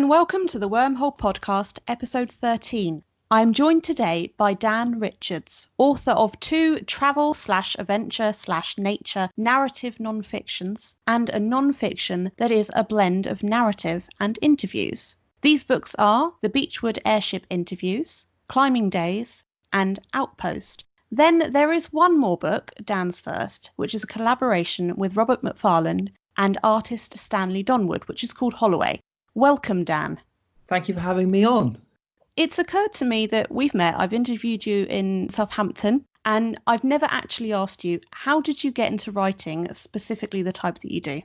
and welcome to the Wormhole Podcast, episode 13. I'm joined today by Dan Richards, author of 2 travel/adventure/nature narrative non-fictions and a non-fiction that is a blend of narrative and interviews. These books are the Beechwood Airship Interviews, Climbing Days, and Outpost. Then there is one more book, Dan's first, which is a collaboration with Robert McFarland and artist Stanley Donwood, which is called Holloway. Welcome, Dan. Thank you for having me on. It's occurred to me that we've met. I've interviewed you in Southampton, and I've never actually asked you, how did you get into writing, specifically the type that you do?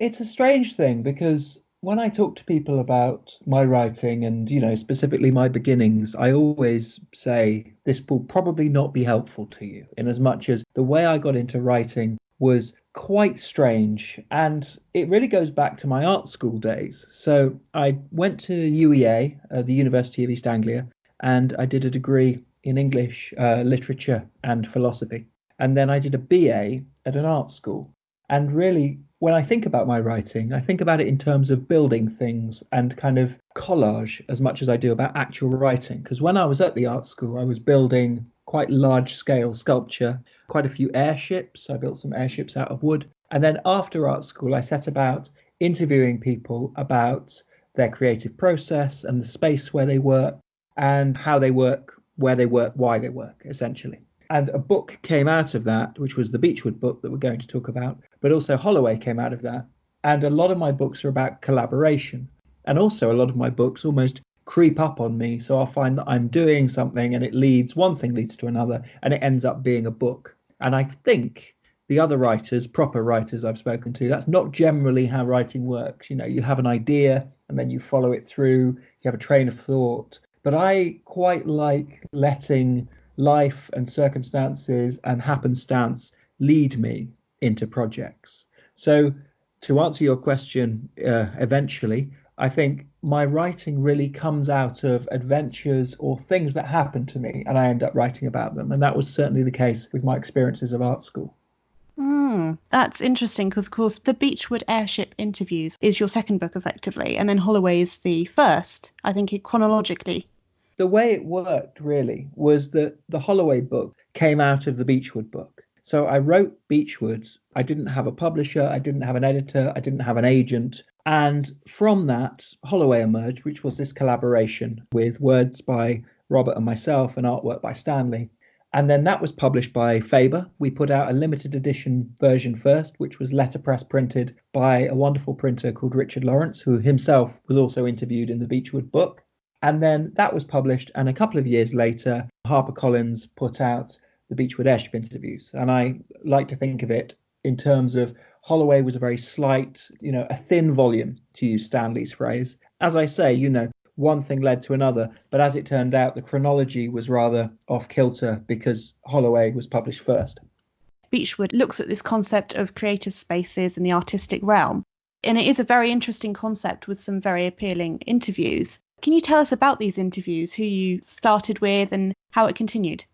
It's a strange thing because when I talk to people about my writing and, specifically my beginnings, I always say this will probably not be helpful to you, in as much as the way I got into writing was quite strange, and it really goes back to my art school days. So I went to UEA, the University of East Anglia, and I did a degree in English literature and philosophy. And then I did a BA at an art school. And really, when I think about my writing, I think about it in terms of building things and kind of collage as much as I do about actual writing. Because when I was at the art school, I was building quite large scale sculpture, quite a few airships. I built some airships out of wood. And then after art school, I set about interviewing people about their creative process and the space where they work and how they work, where they work, why they work, essentially. And a book came out of that, which was the Beechwood book that we're going to talk about, but also Holloway came out of that. And a lot of my books are about collaboration. And also a lot of my books almost creep up on me. So I'll find that I'm doing something and one thing leads to another, and it ends up being a book. And I think the other writers, proper writers I've spoken to, that's not generally how writing works. You have an idea and then you follow it through, you have a train of thought. But I quite like letting life and circumstances and happenstance lead me into projects. So to answer your question, eventually, I think my writing really comes out of adventures or things that happen to me, and I end up writing about them. And that was certainly the case with my experiences of art school. That's interesting because, of course, the Beechwood Airship Interviews is your second book, effectively, and then Holloway is the first, I think, chronologically. The way it worked, really, was that the Holloway book came out of the Beechwood book. So I wrote Beechwood. I didn't have a publisher. I didn't have an editor. I didn't have an agent. And from that, Holloway emerged, which was this collaboration with words by Robert and myself and artwork by Stanley. And then that was published by Faber. We put out a limited edition version first, which was letterpress printed by a wonderful printer called Richard Lawrence, who himself was also interviewed in the Beechwood book. And then that was published. And a couple of years later, HarperCollins put out the Beechwood Airship Interviews. And I like to think of it in terms of Holloway was a very slight, a thin volume, to use Stanley's phrase. As I say, one thing led to another. But as it turned out, the chronology was rather off kilter because Holloway was published first. Beechwood looks at this concept of creative spaces in the artistic realm. And it is a very interesting concept with some very appealing interviews. Can you tell us about these interviews, who you started with and how it continued?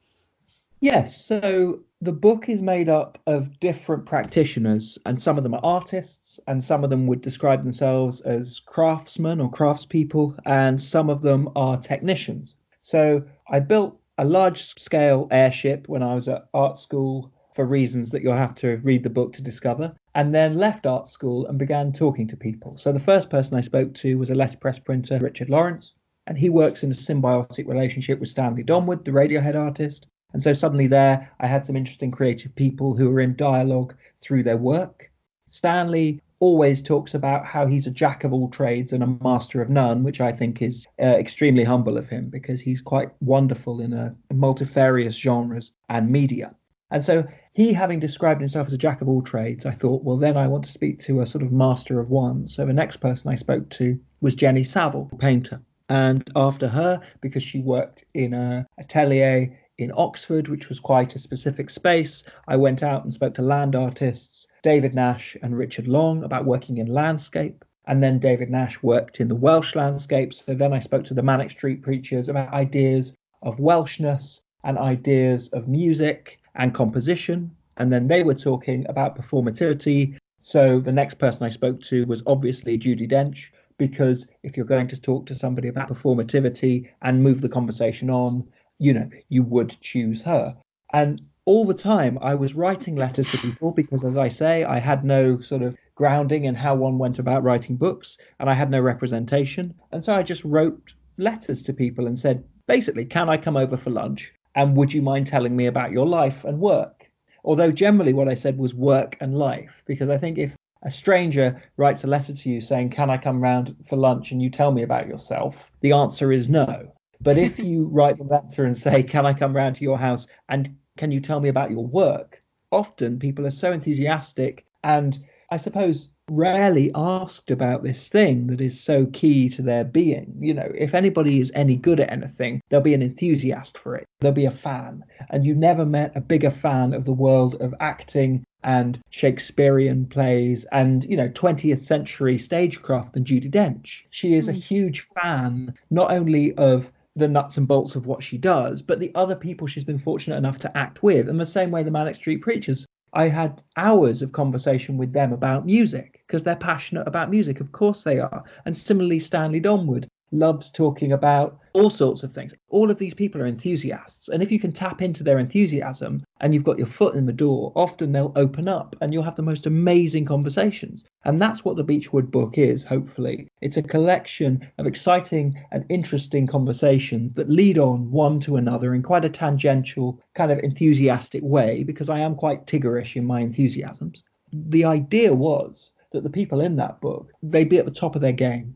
Yes, so the book is made up of different practitioners, and some of them are artists, and some of them would describe themselves as craftsmen or craftspeople, and some of them are technicians. So I built a large-scale airship when I was at art school for reasons that you'll have to read the book to discover, and then left art school and began talking to people. So the first person I spoke to was a letterpress printer, Richard Lawrence, and he works in a symbiotic relationship with Stanley Donwood, the Radiohead artist. And so suddenly there, I had some interesting creative people who were in dialogue through their work. Stanley always talks about how he's a jack of all trades and a master of none, which I think is extremely humble of him because he's quite wonderful in a multifarious genres and media. And so he, having described himself as a jack of all trades, I thought, well, then I want to speak to a sort of master of one. So the next person I spoke to was Jenny Saville, painter. And after her, because she worked in an atelier in Oxford, which was quite a specific space, I went out and spoke to land artists, David Nash and Richard Long, about working in landscape. And then David Nash worked in the Welsh landscape. So then I spoke to the Manic Street Preachers about ideas of Welshness and ideas of music and composition. And then they were talking about performativity. So the next person I spoke to was obviously Judi Dench, because if you're going to talk to somebody about performativity and move the conversation on, you would choose her. And all the time I was writing letters to people because, as I say, I had no sort of grounding in how one went about writing books, and I had no representation. And so I just wrote letters to people and said, basically, can I come over for lunch? And would you mind telling me about your life and work? Although generally what I said was work and life, because I think if a stranger writes a letter to you saying, can I come round for lunch and you tell me about yourself, the answer is no. But if you write a letter and say, can I come round to your house and can you tell me about your work? Often people are so enthusiastic and, I suppose, rarely asked about this thing that is so key to their being. If anybody is any good at anything, there'll be an enthusiast for it. There'll be a fan. And you never met a bigger fan of the world of acting and Shakespearean plays and, 20th century stagecraft than Judi Dench. She is a huge fan, not only of the nuts and bolts of what she does, but the other people she's been fortunate enough to act with. And the same way the Manic Street Preachers, I had hours of conversation with them about music because they're passionate about music. Of course they are. And similarly, Stanley Donwood loves talking about all sorts of things. All of these people are enthusiasts. And if you can tap into their enthusiasm and you've got your foot in the door, often they'll open up and you'll have the most amazing conversations. And that's what the Beechwood book is, hopefully. It's a collection of exciting and interesting conversations that lead on one to another in quite a tangential, kind of enthusiastic way, because I am quite Tiggerish in my enthusiasms. The idea was that the people in that book, they'd be at the top of their game,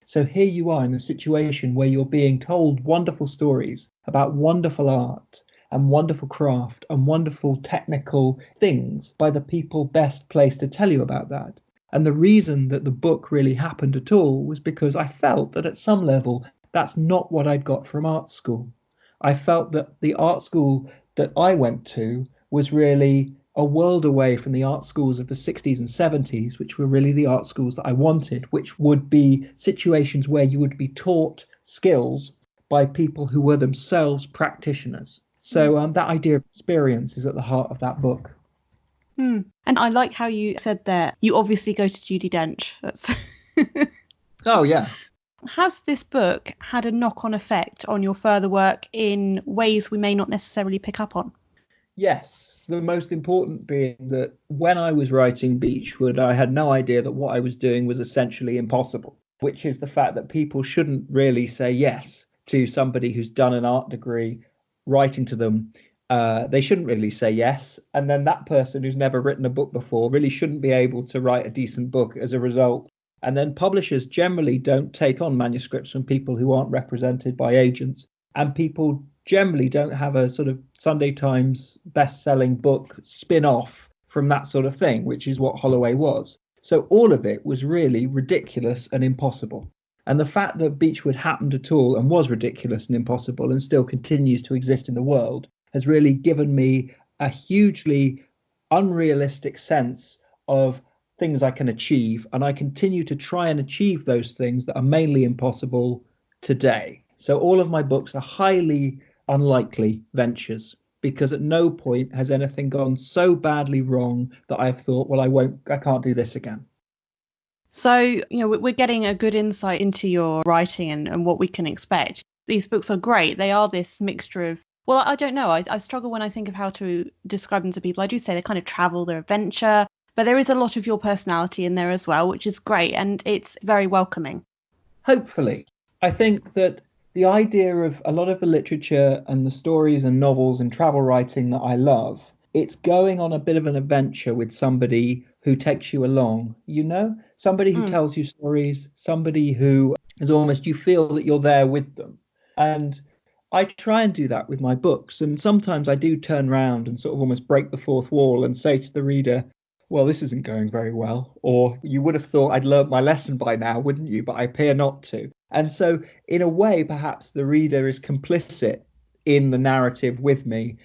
So here you are in a situation where you're being told wonderful stories about wonderful art and wonderful craft and wonderful technical things by the people best placed to tell you about that. And the reason that the book really happened at all was because I felt that at some level, that's not what I'd got from art school. I felt that the art school that I went to was really a world away from the art schools of the 60s and 70s, which were really the art schools that I wanted, which would be situations where you would be taught skills by people who were themselves practitioners. So that idea of experience is at the heart of that book. And I like how you said there, you obviously go to Judi Dench. That's Oh, yeah. Has this book had a knock-on effect on your further work in ways we may not necessarily pick up on? Yes. The most important being that when I was writing Beechwood, I had no idea that what I was doing was essentially impossible, which is the fact that people shouldn't really say yes to somebody who's done an art degree writing to them. They shouldn't really say yes. And then that person who's never written a book before really shouldn't be able to write a decent book as a result. And then publishers generally don't take on manuscripts from people who aren't represented by agents, and people generally don't have a sort of Sunday Times best-selling book spin-off from that sort of thing, which is what Holloway was. So all of it was really ridiculous and impossible. And the fact that Beechwood happened at all and was ridiculous and impossible and still continues to exist in the world has really given me a hugely unrealistic sense of things I can achieve. And I continue to try and achieve those things that are mainly impossible today. So all of my books are highly unlikely ventures, because at no point has anything gone so badly wrong that I've thought, well, I can't do this again. So, we're getting a good insight into your writing and what we can expect. These books are great. They are this mixture of, well, I don't know. I struggle when I think of how to describe them to people. I do say they kind of travel, they're adventure, but there is a lot of your personality in there as well, which is great. And it's very welcoming. Hopefully. I think that the idea of a lot of the literature and the stories and novels and travel writing that I love, it's going on a bit of an adventure with somebody who takes you along, somebody who tells you stories, somebody who is almost, you feel that you're there with them. And I try and do that with my books. And sometimes I do turn around and sort of almost break the fourth wall and say to the reader, well, this isn't going very well. Or you would have thought I'd learnt my lesson by now, wouldn't you? But I appear not to. And so in a way, perhaps the reader is complicit in the narrative with me.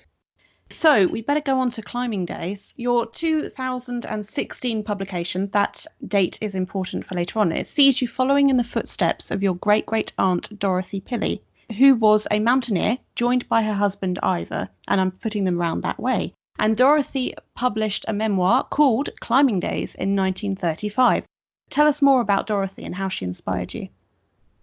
So we better go on to Climbing Days. Your 2016 publication, that date is important for later on. It sees you following in the footsteps of your great-great-aunt Dorothy Pilley, who was a mountaineer joined by her husband Ivor, and I'm putting them round that way. And Dorothy published a memoir called Climbing Days in 1935. Tell us more about Dorothy and how she inspired you.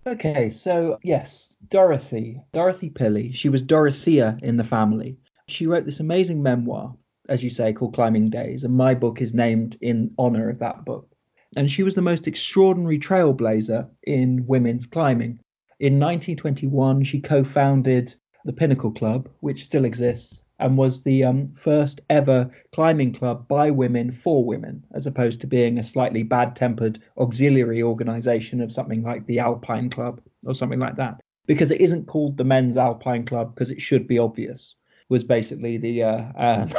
Okay, so yes, Dorothy Pilley, she was Dorothea in the family. She wrote this amazing memoir, as you say, called Climbing Days, and my book is named in honor of that book. And she was the most extraordinary trailblazer in women's climbing. In 1921, she co-founded the Pinnacle Club, which still exists, and was the first ever climbing club by women for women, as opposed to being a slightly bad-tempered auxiliary organisation of something like the Alpine Club or something like that. Because it isn't called the Men's Alpine Club because it should be obvious, was basically the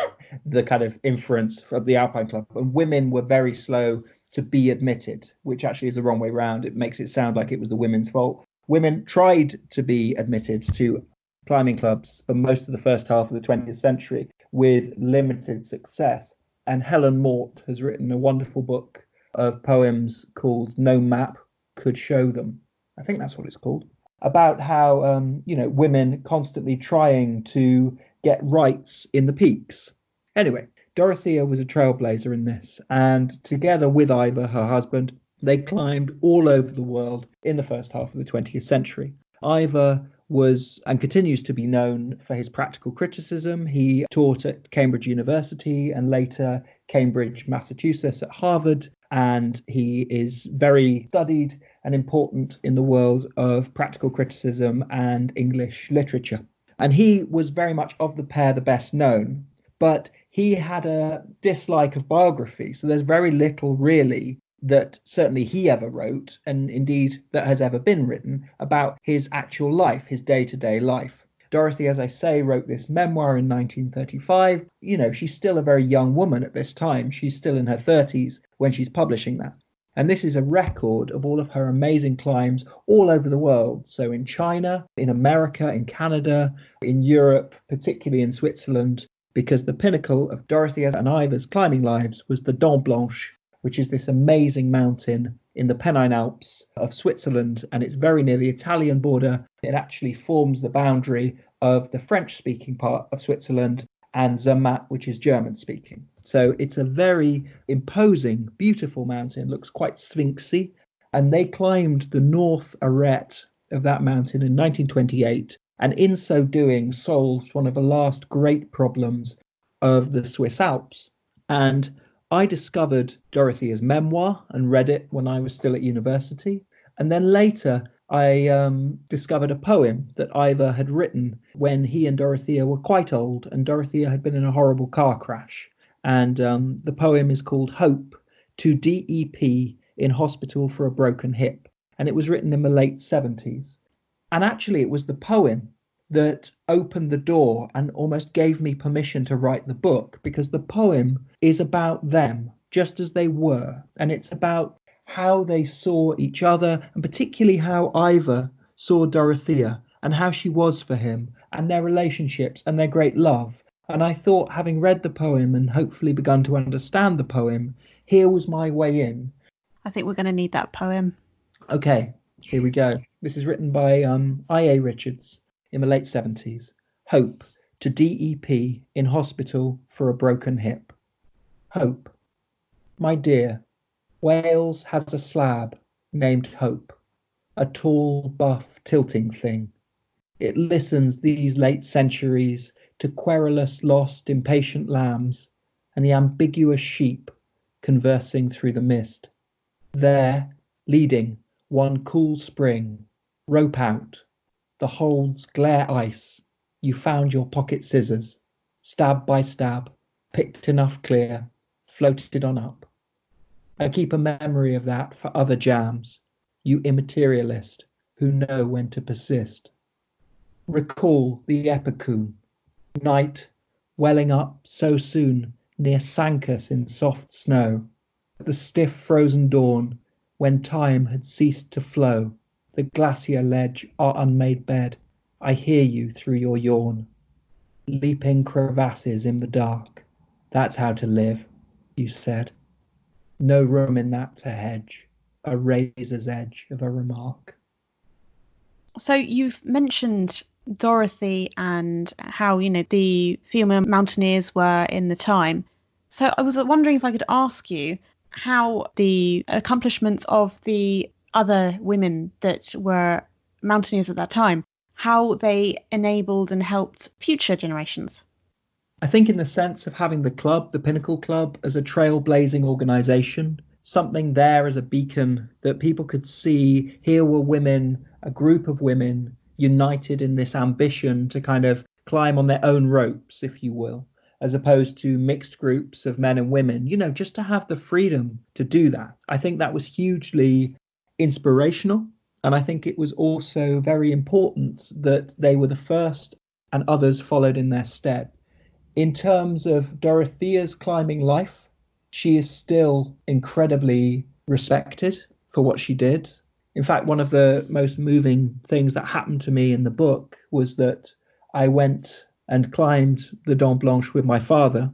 the kind of inference of the Alpine Club. And women were very slow to be admitted, which actually is the wrong way round. It makes it sound like it was the women's fault. Women tried to be admitted to climbing clubs for most of the first half of the 20th century with limited success. And Helen Mort has written a wonderful book of poems called No Map Could Show Them. I think that's what it's called. About how, women constantly trying to get rights in the peaks. Anyway, Dorothea was a trailblazer in this. And together with Ivor, her husband, they climbed all over the world in the first half of the 20th century. Ivor was and continues to be known for his practical criticism. He taught at Cambridge University and later Cambridge, Massachusetts at Harvard, and he is very studied and important in the world of practical criticism and English literature. And he was very much of the pair the best known, but he had a dislike of biography. So there's very little really that certainly he ever wrote, and indeed that has ever been written, about his actual life, his day-to-day life. Dorothy, as I say, wrote this memoir in 1935. She's still a very young woman at this time. She's still in her 30s when she's publishing that. And this is a record of all of her amazing climbs all over the world. So in China, in America, in Canada, in Europe, particularly in Switzerland, because the pinnacle of Dorothy and Ivor's climbing lives was the Dent Blanche, which is this amazing mountain in the Pennine Alps of Switzerland, and it's very near the Italian border. It actually forms the boundary of the French-speaking part of Switzerland and Zermatt, which is German-speaking. So it's a very imposing, beautiful mountain, looks quite sphinxy, and they climbed the north arête of that mountain in 1928, and in so doing solved one of the last great problems of the Swiss Alps. And I discovered Dorothea's memoir and read it when I was still at university. And then later, I discovered a poem that Ivor had written when he and Dorothea were quite old, and Dorothea had been in a horrible car crash. And the poem is called Hope to DEP in Hospital for a Broken Hip. And it was written in the late 70s. And actually, it was the poem that opened the door and almost gave me permission to write the book, because the poem is about them just as they were, and it's about how they saw each other, and particularly how Ivor saw Dorothea and how she was for him, and their relationships and their great love. And I thought, having read the poem and hopefully begun to understand the poem, here was my way in. I think we're going to need that poem. Okay, here we go. This is written by I.A. Richards in the late 70s. Hope to DEP in hospital for a broken hip. Hope. My dear, Wales has a slab named Hope, a tall, buff, tilting thing. It listens these late centuries to querulous, lost, impatient lambs and the ambiguous sheep conversing through the mist. There, leading one cool spring, rope out, the holds glare ice, you found your pocket scissors, stab by stab, picked enough clear, floated on up. I keep a memory of that for other jams, you immaterialist who know when to persist. Recall the epicoon, night welling up so soon near sank us in soft snow, the stiff frozen dawn when time had ceased to flow, the glacier ledge our unmade bed, I hear you through your yawn. Leaping crevasses in the dark, that's how to live, you said. No room in that to hedge, a razor's edge of a remark. So you've mentioned Dorothy and how, the female mountaineers were in the time. So I was wondering if I could ask you, how the accomplishments of the other women that were mountaineers at that time, how they enabled and helped future generations? I think in the sense of having the club, the Pinnacle Club, as a trailblazing organisation, something there as a beacon that people could see, here were women, a group of women united in this ambition to kind of climb on their own ropes, if you will, as opposed to mixed groups of men and women, just to have the freedom to do that. I think that was hugely inspirational. And I think it was also very important that they were the first and others followed in their stead. In terms of Dorothea's climbing life, she is still incredibly respected for what she did. In fact, one of the most moving things that happened to me in the book was that I went and climbed the Dent Blanche with my father,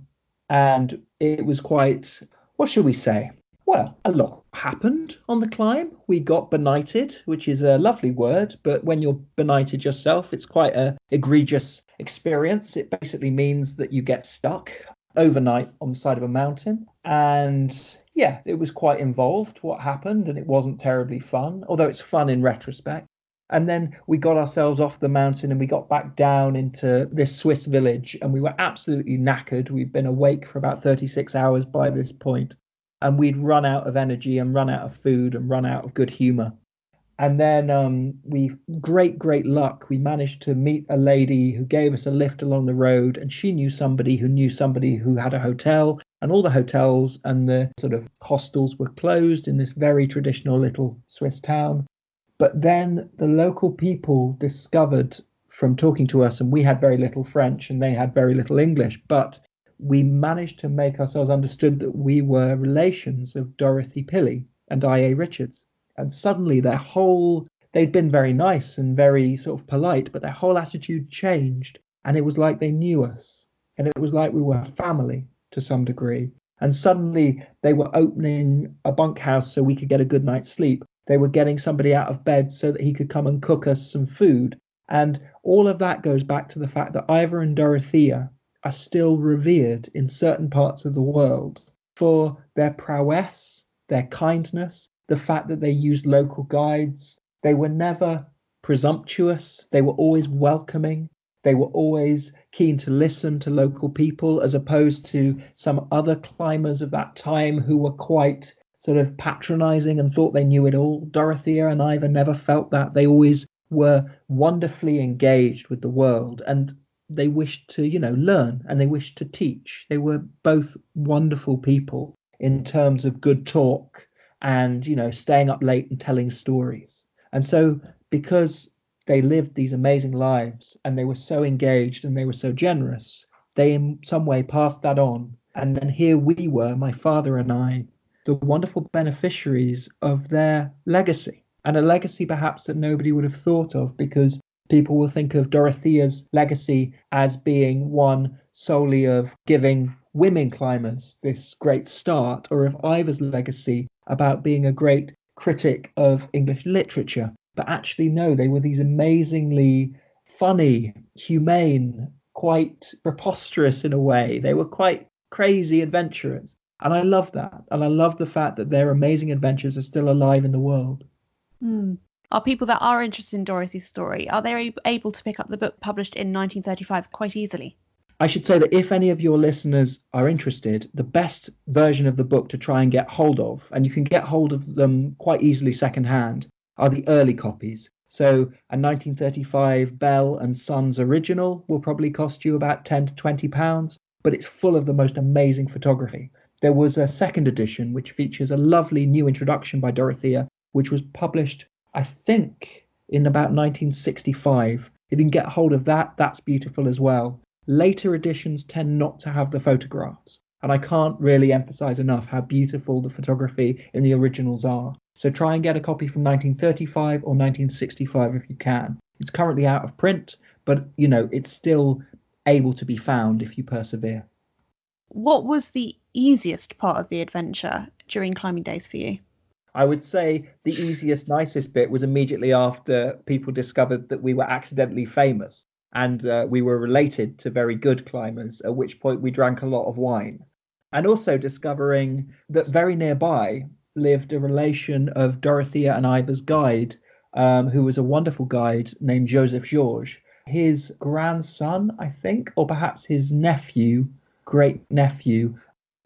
and it was quite, what should we say? Well, a lot happened on the climb. We got benighted, which is a lovely word, but when you're benighted yourself, it's quite an egregious experience. It basically means that you get stuck overnight on the side of a mountain. And yeah, it was quite involved what happened, and it wasn't terribly fun, although it's fun in retrospect. And then we got ourselves off the mountain and we got back down into this Swiss village, and we were absolutely knackered. We'd been awake for about 36 hours by this point. And we'd run out of energy and run out of food and run out of good humor. And then great luck, we managed to meet a lady who gave us a lift along the road, and she knew somebody who had a hotel, and all the hotels and the sort of hostels were closed in this very traditional little Swiss town. But then the local people discovered from talking to us, and we had very little French and they had very little English, but we managed to make ourselves understood that we were relations of Dorothy Pilley and I.A. Richards. And suddenly they'd been very nice and very sort of polite, but their whole attitude changed. And it was like they knew us. And it was like we were family to some degree. And suddenly they were opening a bunkhouse so we could get a good night's sleep. They were getting somebody out of bed so that he could come and cook us some food. And all of that goes back to the fact that Ivor and Dorothea are still revered in certain parts of the world for their prowess, their kindness, the fact that they used local guides. They were never presumptuous. They were always welcoming. They were always keen to listen to local people, as opposed to some other climbers of that time who were quite sort of patronizing and thought they knew it all. Dorothea and Ivor never felt that. They always were wonderfully engaged with the world, and they wished to, learn, and they wished to teach. They were both wonderful people in terms of good talk and, staying up late and telling stories. And so because they lived these amazing lives and they were so engaged and they were so generous, they in some way passed that on. And then here we were, my father and I, the wonderful beneficiaries of their legacy, and a legacy perhaps that nobody would have thought of, because people will think of Dorothea's legacy as being one solely of giving women climbers this great start, or of Ivor's legacy about being a great critic of English literature. But actually, no, they were these amazingly funny, humane, quite preposterous in a way. They were quite crazy adventurers. And I love that. And I love the fact that their amazing adventures are still alive in the world. Are people that are interested in Dorothy's story, are they able to pick up the book published in 1935 quite easily? I should say that if any of your listeners are interested, the best version of the book to try and get hold of, and you can get hold of them quite easily secondhand, are the early copies. So a 1935 Bell and Sons original will probably cost you about £10 to £20, but it's full of the most amazing photography. There was a second edition which features a lovely new introduction by Dorothea, which was published, I think, in about 1965. If you can get hold of that, that's beautiful as well. Later editions tend not to have the photographs, and I can't really emphasize enough how beautiful the photography in the originals are. So try and get a copy from 1935 or 1965 if you can. It's currently out of print, but, it's still able to be found if you persevere. What was the easiest part of the adventure during climbing days for you? I would say the easiest, nicest bit was immediately after people discovered that we were accidentally famous and we were related to very good climbers, at which point we drank a lot of wine. And also discovering that very nearby lived a relation of Dorothea and Ivor's guide, who was a wonderful guide named Joseph Georges. His grandson, I think, or perhaps his nephew, great nephew,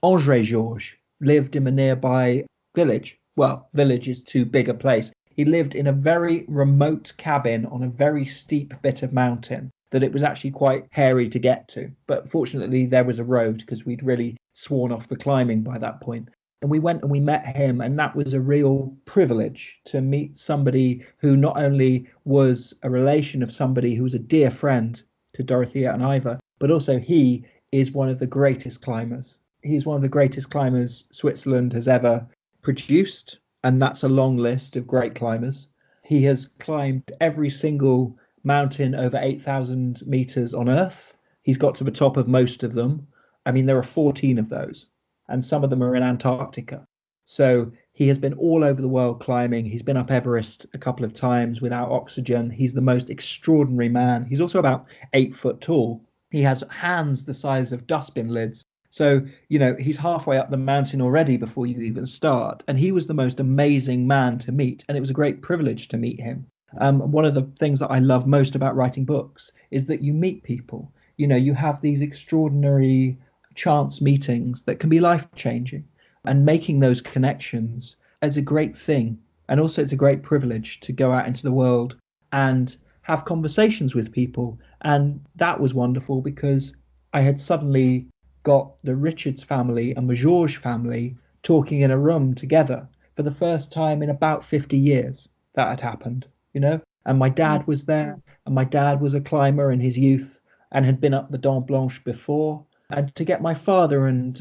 André Georges, lived in a nearby village. Well, village is too big a place. He lived in a very remote cabin on a very steep bit of mountain that it was actually quite hairy to get to. But fortunately, there was a road because we'd really sworn off the climbing by that point. And we went and we met him, and that was a real privilege to meet somebody who not only was a relation of somebody who was a dear friend to Dorothea and Ivor, but also he is one of the greatest climbers. He's one of the greatest climbers Switzerland has ever produced, and that's a long list of great climbers. He has climbed every single mountain over 8,000 meters on Earth. He's got to the top of most of them. I mean, there are 14 of those, and some of them are in Antarctica. So he has been all over the world climbing. He's been up Everest a couple of times without oxygen. He's the most extraordinary man. He's also about 8 foot tall. He has hands the size of dustbin lids. So, he's halfway up the mountain already before you even start. And he was the most amazing man to meet. And it was a great privilege to meet him. One of the things that I love most about writing books is that you meet people. You have these extraordinary chance meetings that can be life-changing. And making those connections is a great thing. And also it's a great privilege to go out into the world and have conversations with people. And that was wonderful because I had suddenly got the Richards family and the Georges family talking in a room together for the first time in about 50 years. That had happened, and my dad was there, and my dad was a climber in his youth and had been up the Dent Blanche before. And to get my father and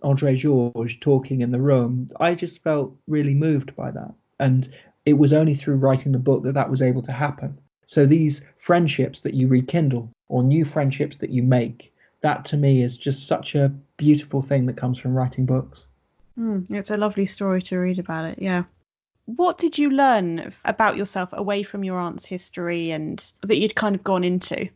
André Georges talking in the room, I just felt really moved by that. And it was only through writing the book that was able to happen. So these friendships that you rekindle, or new friendships that you make, that to me is just such a beautiful thing that comes from writing books. It's a lovely story to read about it, yeah. What did you learn about yourself away from your aunt's history and that you'd kind of gone into?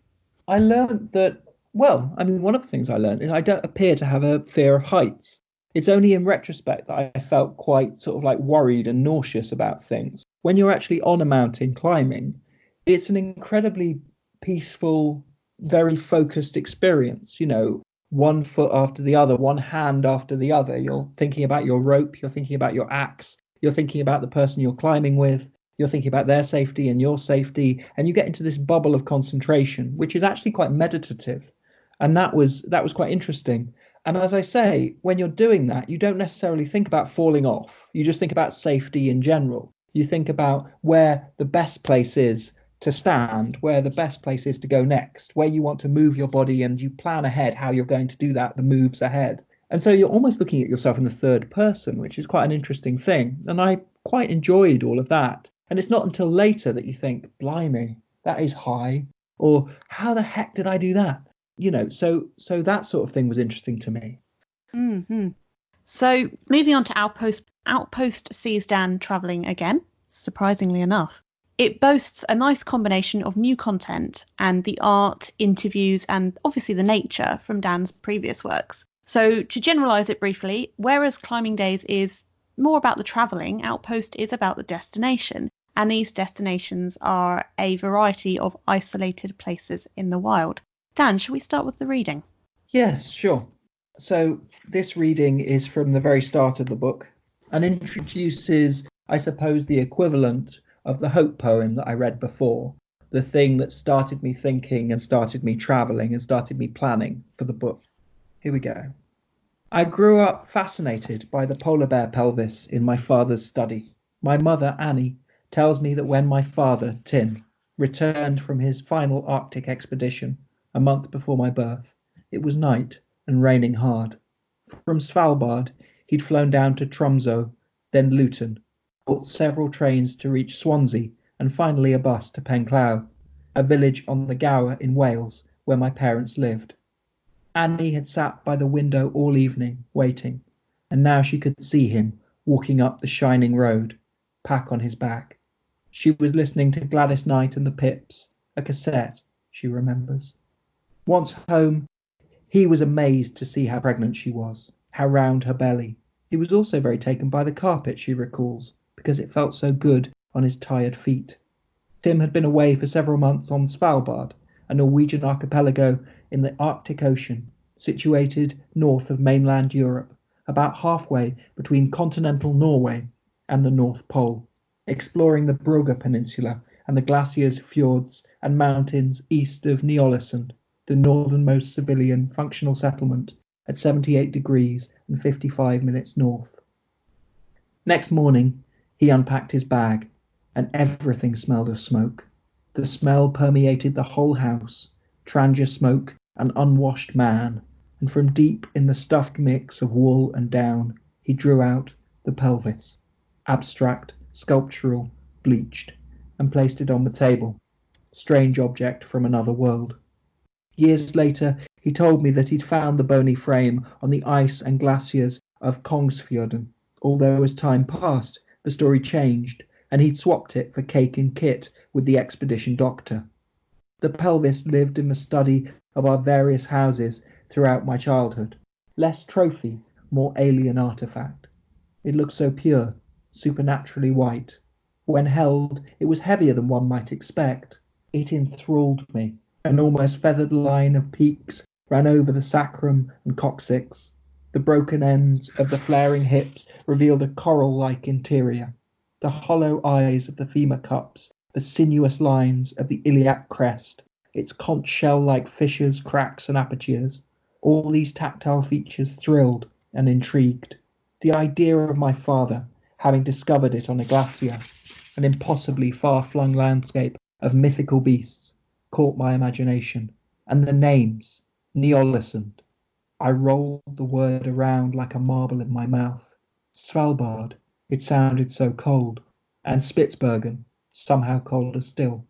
I learned that, one of the things I learned is I don't appear to have a fear of heights. It's only in retrospect that I felt quite sort of like worried and nauseous about things. When you're actually on a mountain climbing, it's an incredibly peaceful, very focused experience, 1 foot after the other, one hand after the other. You're thinking about your rope, you're thinking about your axe, you're thinking about the person you're climbing with, you're thinking about their safety and your safety, and you get into this bubble of concentration, which is actually quite meditative. And that was quite interesting. And as I say, when you're doing that, you don't necessarily think about falling off. You just think about safety in general. You think about where the best place is to stand, where the best place is to go next, where you want to move your body, and you plan ahead how you're going to do that, the moves ahead. And so you're almost looking at yourself in the third person, which is quite an interesting thing. And I quite enjoyed all of that. And it's not until later that you think, blimey, that is high. Or how the heck did I do that? So that sort of thing was interesting to me. Mm-hmm. So moving on to Outpost. Outpost sees Dan travelling again, surprisingly enough. It boasts a nice combination of new content and the art, interviews, and obviously the nature from Dan's previous works. So to generalise it briefly, whereas Climbing Days is more about the travelling, Outpost is about the destination. And these destinations are a variety of isolated places in the wild. Dan, shall we start with the reading? Yes, sure. So this reading is from the very start of the book and introduces, I suppose, the equivalent of the Hope poem that I read before, the thing that started me thinking and started me travelling and started me planning for the book. Here we go. I grew up fascinated by the polar bear pelvis in my father's study. My mother, Annie, tells me that when my father, Tim, returned from his final Arctic expedition a month before my birth, it was night and raining hard. From Svalbard, he'd flown down to Tromsø, then Luton, caught several trains to reach Swansea, and finally a bus to Penclough, a village on the Gower in Wales, where my parents lived. Annie had sat by the window all evening, waiting, and now she could see him walking up the shining road, pack on his back. She was listening to Gladys Knight and the Pips, a cassette, she remembers. Once home, he was amazed to see how pregnant she was, how round her belly. He was also very taken by the carpet, she recalls, because it felt so good on his tired feet. Tim had been away for several months on Svalbard, a Norwegian archipelago in the Arctic Ocean, situated north of mainland Europe, about halfway between continental Norway and the North Pole, exploring the Brugge Peninsula and the glaciers, fjords, and mountains east of Ny-Ålesund, the northernmost civilian functional settlement at 78 degrees and 55 minutes north. Next morning, he unpacked his bag, and everything smelled of smoke. The smell permeated the whole house, trangia smoke and unwashed man, and from deep in the stuffed mix of wool and down, he drew out the pelvis, abstract, sculptural, bleached, and placed it on the table, strange object from another world. Years later, he told me that he'd found the bony frame on the ice and glaciers of Kongsfjorden, although as time passed, the story changed, and he'd swapped it for cake and kit with the expedition doctor. The pelvis lived in the study of our various houses throughout my childhood. Less trophy, more alien artifact. It looked so pure, supernaturally white. When held, it was heavier than one might expect. It enthralled me. An almost feathered line of peaks ran over the sacrum and coccyx. The broken ends of the flaring hips revealed a coral-like interior. The hollow eyes of the femur cups, the sinuous lines of the iliac crest, its conch shell-like fissures, cracks, and apertures. All these tactile features thrilled and intrigued. The idea of my father, having discovered it on a glacier, an impossibly far-flung landscape of mythical beasts, caught my imagination. And the names, Ny-Ålesund. I rolled the word around like a marble in my mouth. Svalbard, it sounded so cold, and Spitsbergen, somehow colder still.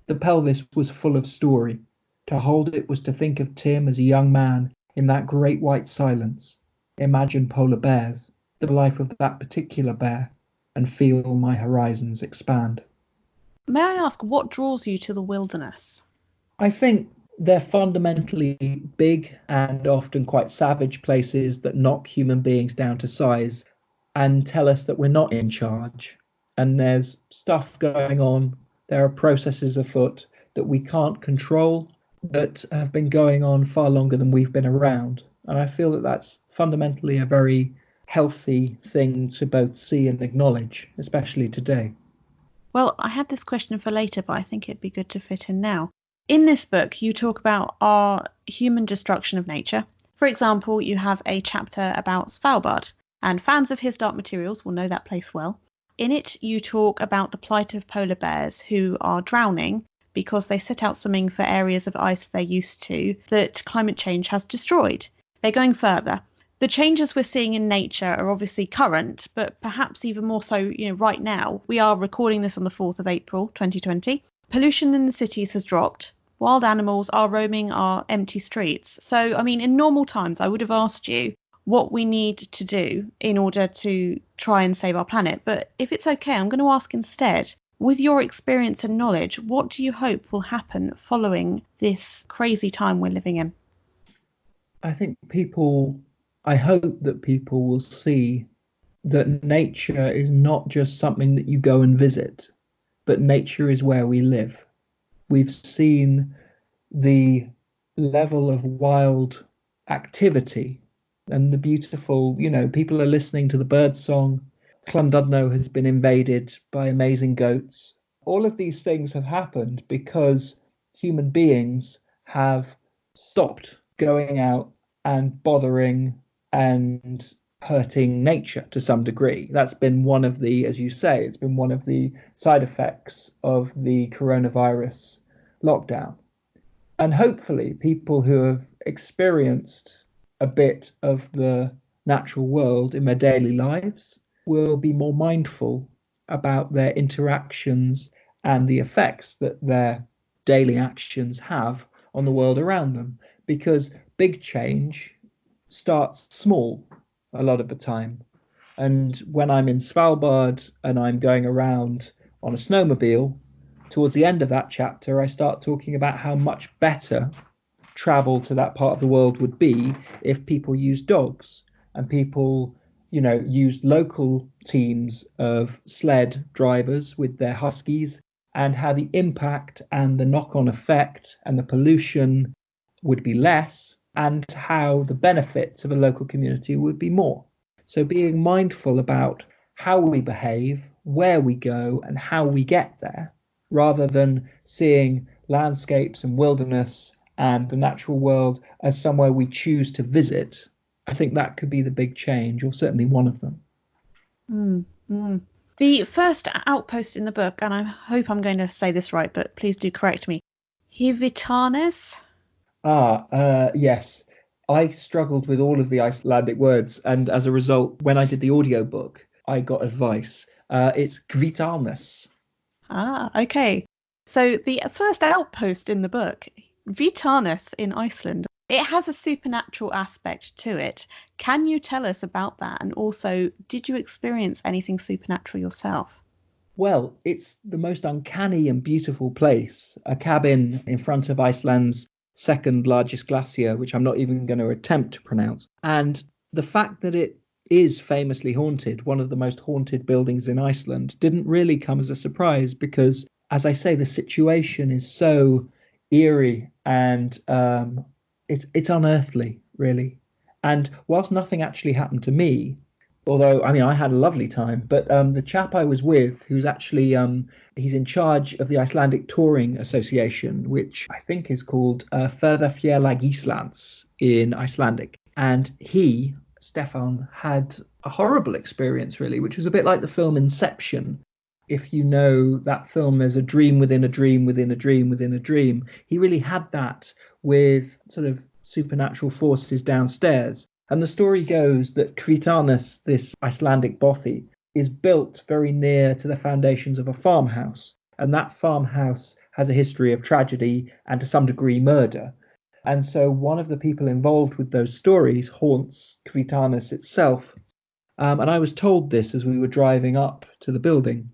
The pelvis was full of story. To hold it was to think of Tim as a young man in that great white silence, imagine polar bears, the life of that particular bear, and feel my horizons expand. May I ask, what draws you to the wilderness? I think they're fundamentally big and often quite savage places that knock human beings down to size and tell us that we're not in charge. And there's stuff going on, there are processes afoot that we can't control that have been going on far longer than we've been around. And I feel that that's fundamentally a very healthy thing to both see and acknowledge, especially today. Well, I had this question for later, but I think it'd be good to fit in now. In this book, you talk about our human destruction of nature. For example, you have a chapter about Svalbard, and fans of His Dark Materials will know that place well. In it, you talk about the plight of polar bears who are drowning because they set out swimming for areas of ice they're used to that climate change has destroyed. They're going further. The changes we're seeing in nature are obviously current, but perhaps even more so, right now. We are recording this on the 4th of April, 2020. Pollution in the cities has dropped. Wild animals are roaming our empty streets. So, in normal times, I would have asked you what we need to do in order to try and save our planet. But if it's okay, I'm going to ask instead, with your experience and knowledge, what do you hope will happen following this crazy time we're living in? I hope that people will see that nature is not just something that you go and visit, but nature is where we live. We've seen the level of wild activity and the beautiful, people are listening to the bird song. Llandudno has been invaded by amazing goats. All of these things have happened because human beings have stopped going out and bothering and hurting nature to some degree. That's been one of the, as you say, it's been one of the side effects of the coronavirus lockdown. And hopefully people who have experienced a bit of the natural world in their daily lives will be more mindful about their interactions and the effects that their daily actions have on the world around them. Because big change starts small a lot of the time. And when I'm in Svalbard and I'm going around on a snowmobile, towards the end of that chapter, I start talking about how much better travel to that part of the world would be if people used dogs and people, used local teams of sled drivers with their huskies, and how the impact and the knock-on effect and the pollution would be less, and how the benefits of a local community would be more. So being mindful about how we behave, where we go, and how we get there, rather than seeing landscapes and wilderness and the natural world as somewhere we choose to visit. I think that could be the big change, or certainly one of them. The first outpost in the book, and I hope I'm going to say this right, but please do correct me, Hivitanes? Yes. I struggled with all of the Icelandic words, and as a result, when I did the audiobook, I got advice. It's Kvitalnes. Okay. So the first outpost in the book, Vitanes in Iceland, it has a supernatural aspect to it. Can you tell us about that? And also, did you experience anything supernatural yourself? Well, it's the most uncanny and beautiful place. A cabin in front of Iceland's second largest glacier, which I'm not even going to attempt to pronounce. And the fact that it is famously haunted, one of the most haunted buildings in Iceland, didn't really come as a surprise because, as I say, the situation is so eerie and it's unearthly, really. And whilst nothing actually happened to me, although, I had a lovely time, but the chap I was with, who's actually, he's in charge of the Icelandic Touring Association, which I think is called Ferðafélag Íslands in Icelandic. And he, Stefan, had a horrible experience, really, which was a bit like the film Inception. If you know that film, there's a dream within a dream within a dream within a dream. He really had that with sort of supernatural forces downstairs. And the story goes that Kvitalnes, this Icelandic bothy, is built very near to the foundations of a farmhouse. And that farmhouse has a history of tragedy and to some degree murder. And so one of the people involved with those stories haunts Kvitalnes itself. And I was told this as we were driving up to the building.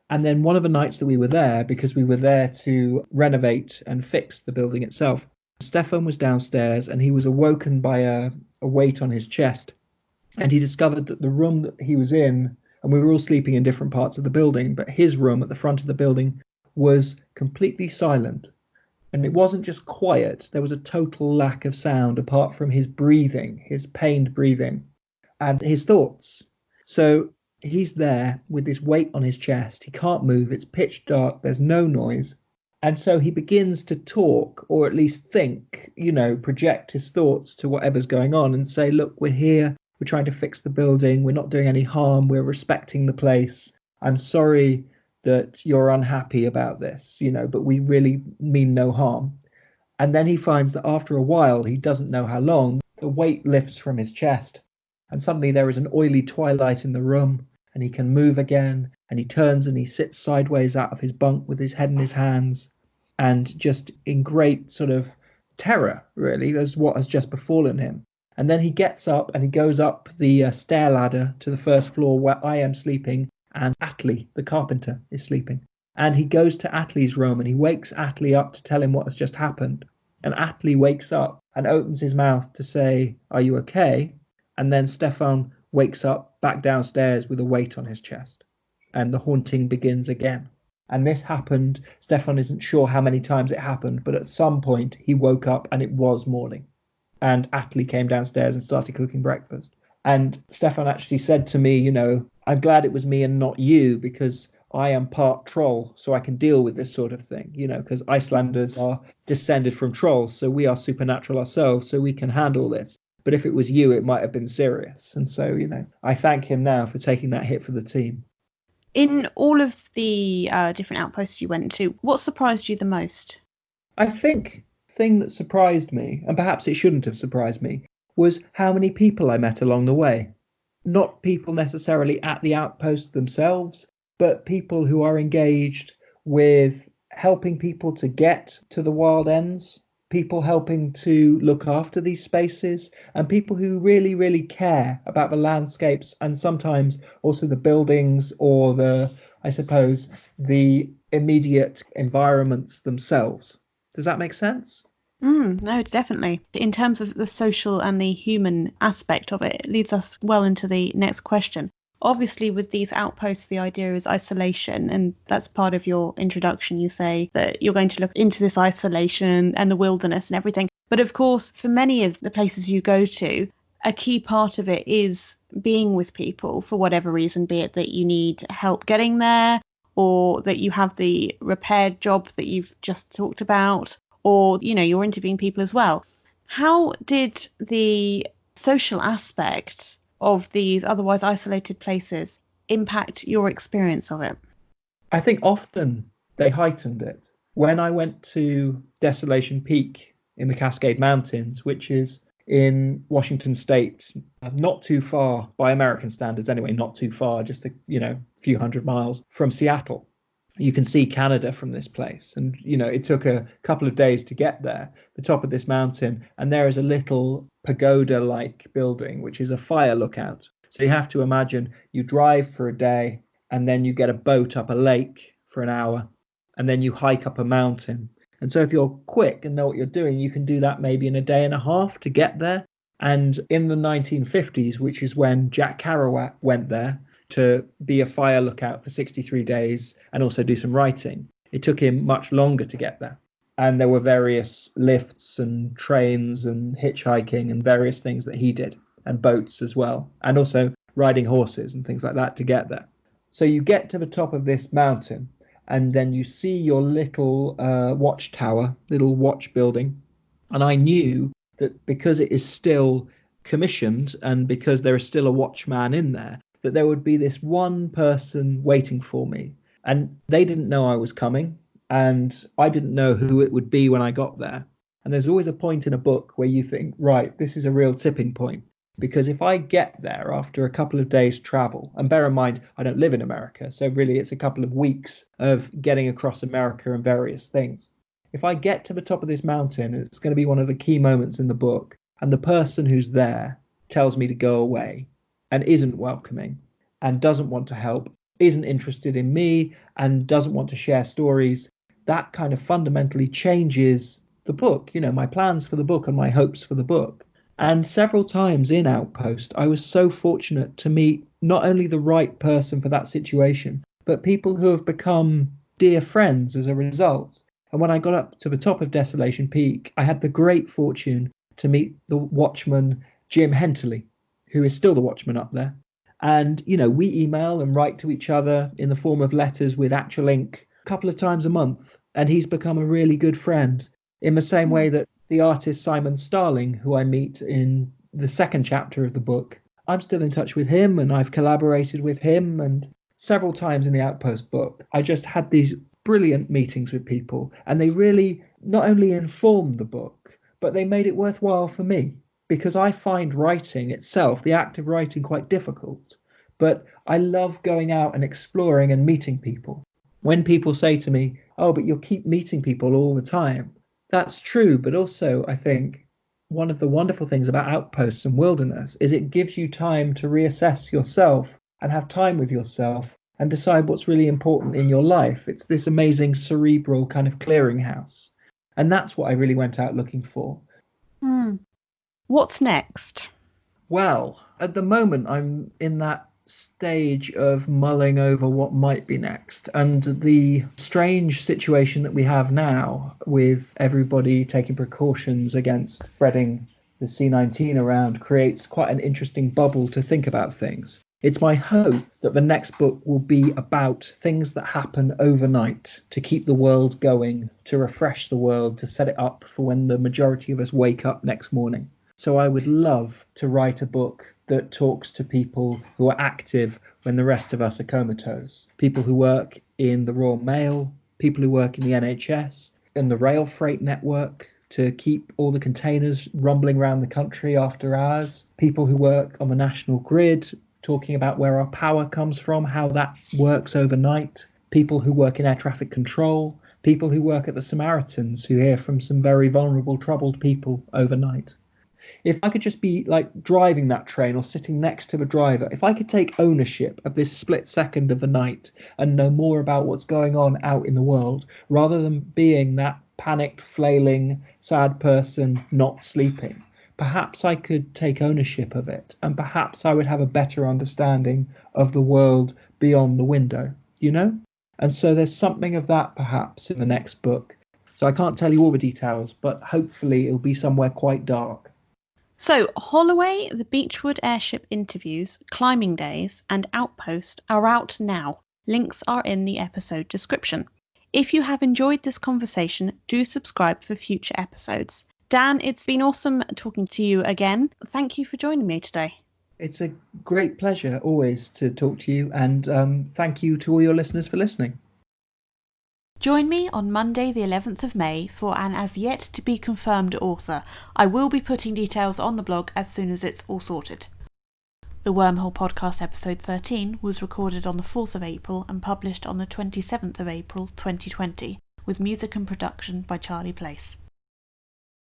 And then one of the nights that we were there, because we were there to renovate and fix the building itself, Stefan was downstairs and he was awoken by a weight on his chest. And he discovered that the room that he was in, and we were all sleeping in different parts of the building, but his room at the front of the building was completely silent. And it wasn't just quiet, there was a total lack of sound apart from his breathing, his pained breathing, and his thoughts. So he's there with this weight on his chest. He can't move. It's pitch dark. There's no noise. And so he begins to talk, or at least think, project his thoughts to whatever's going on and say, look, we're here. We're trying to fix the building. We're not doing any harm. We're respecting the place. I'm sorry that you're unhappy about this, but we really mean no harm. And then he finds that after a while, he doesn't know how long, the weight lifts from his chest. And suddenly there is an oily twilight in the room. And he can move again, and he turns and he sits sideways out of his bunk with his head in his hands, and just in great sort of terror, really, as what has just befallen him. And then he gets up and he goes up the stair ladder to the first floor where I am sleeping, and Atli, the carpenter, is sleeping. And he goes to Atli's room and he wakes Atli up to tell him what has just happened. And Atli wakes up and opens his mouth to say, "Are you okay?" And then Stefan wakes up back downstairs with a weight on his chest, and the haunting begins again. And this happened, Stefan isn't sure how many times it happened, but at some point he woke up and it was morning. And Atli came downstairs and started cooking breakfast. And Stefan actually said to me, I'm glad it was me and not you, because I am part troll, so I can deal with this sort of thing, because Icelanders are descended from trolls, so we are supernatural ourselves, so we can handle this. But if it was you, it might have been serious. And so, I thank him now for taking that hit for the team. In all of the different outposts you went to, what surprised you the most? I think the thing that surprised me, and perhaps it shouldn't have surprised me, was how many people I met along the way. Not people necessarily at the outpost themselves, but people who are engaged with helping people to get to the wild ends, people helping to look after these spaces, and people who really, really care about the landscapes and sometimes also the buildings or the immediate environments themselves. Does that make sense? No, definitely. In terms of the social and the human aspect of it, it leads us well into the next question. Obviously, with these outposts, the idea is isolation, and that's part of your introduction. You say that you're going to look into this isolation and the wilderness and everything. But of course, for many of the places you go to, a key part of it is being with people for whatever reason, be it that you need help getting there, or that you have the repair job that you've just talked about, or, you're interviewing people as well. How did the social aspect of these otherwise isolated places impact your experience of it? I think often they heightened it. When I went to Desolation Peak in the Cascade Mountains, which is in Washington State, not too far by American standards anyway, not too far, just a few hundred miles from Seattle. You can see Canada from this place. And, it took a couple of days to get there, the top of this mountain. And there is a little pagoda-like building, which is a fire lookout. So you have to imagine you drive for a day and then you get a boat up a lake for an hour and then you hike up a mountain. And so if you're quick and know what you're doing, you can do that maybe in a day and a half to get there. And in the 1950s, which is when Jack Kerouac went there to be a fire lookout for 63 days and also do some writing, it took him much longer to get there. And there were various lifts and trains and hitchhiking and various things that he did, and boats as well, and also riding horses and things like that to get there. So you get to the top of this mountain and then you see your little watchtower, little watch building. And I knew that because it is still commissioned and because there is still a watchman in there, that there would be this one person waiting for me. And they didn't know I was coming, and I didn't know who it would be when I got there. And there's always a point in a book where you think, right, this is a real tipping point. Because if I get there after a couple of days travel, and bear in mind, I don't live in America, so really it's a couple of weeks of getting across America and various things. If I get to the top of this mountain, it's going to be one of the key moments in the book, and the person who's there tells me to go away and isn't welcoming and doesn't want to help, isn't interested in me and doesn't want to share stories, that kind of fundamentally changes the book, my plans for the book and my hopes for the book. And several times in Outpost, I was so fortunate to meet not only the right person for that situation, but people who have become dear friends as a result. And when I got up to the top of Desolation Peak, I had the great fortune to meet the watchman, Jim Hentley, who is still the watchman up there. And, we email and write to each other in the form of letters with actual ink a couple of times a month. And he's become a really good friend in the same way that the artist Simon Starling, who I meet in the second chapter of the book, I'm still in touch with him and I've collaborated with him. And several times in the Outpost book, I just had these brilliant meetings with people, and they really not only informed the book, but they made it worthwhile for me, because I find writing itself, the act of writing, quite difficult. But I love going out and exploring and meeting people. When people say to me, oh, but you'll keep meeting people all the time, that's true, but also I think one of the wonderful things about Outposts and wilderness is it gives you time to reassess yourself and have time with yourself and decide what's really important in your life. It's this amazing cerebral kind of clearinghouse. And that's what I really went out looking for. What's next? Well, at the moment, I'm in that stage of mulling over what might be next, and the strange situation that we have now with everybody taking precautions against spreading the C-19 around creates quite an interesting bubble to think about things. It's my hope that the next book will be about things that happen overnight to keep the world going, to refresh the world, to set it up for when the majority of us wake up next morning. So I would love to write a book that talks to people who are active when the rest of us are comatose. People who work in the Royal Mail, people who work in the NHS, in the rail freight network to keep all the containers rumbling around the country after hours, people who work on the national grid, talking about where our power comes from, how that works overnight, people who work in air traffic control, people who work at the Samaritans, who hear from some very vulnerable, troubled people overnight. If I could just be like driving that train or sitting next to the driver, if I could take ownership of this split second of the night and know more about what's going on out in the world, rather than being that panicked, flailing, sad person not sleeping, perhaps I could take ownership of it, and perhaps I would have a better understanding of the world beyond the window, you know? And so there's something of that perhaps in the next book. So I can't tell you all the details, but hopefully it'll be somewhere quite dark. So Holloway, the Beechwood Airship Interviews, Climbing Days and Outpost are out now. Links are in the episode description. If you have enjoyed this conversation, do subscribe for future episodes. Dan, it's been awesome talking to you again. Thank you for joining me today. It's a great pleasure always to talk to you, and thank you to all your listeners for listening. Join me on Monday the 11th of May for an as yet to be confirmed author. I will be putting details on the blog as soon as it's all sorted. The Wormhole Podcast episode 13 was recorded on the 4th of April and published on the 27th of April 2020, with music and production by Charlie Place.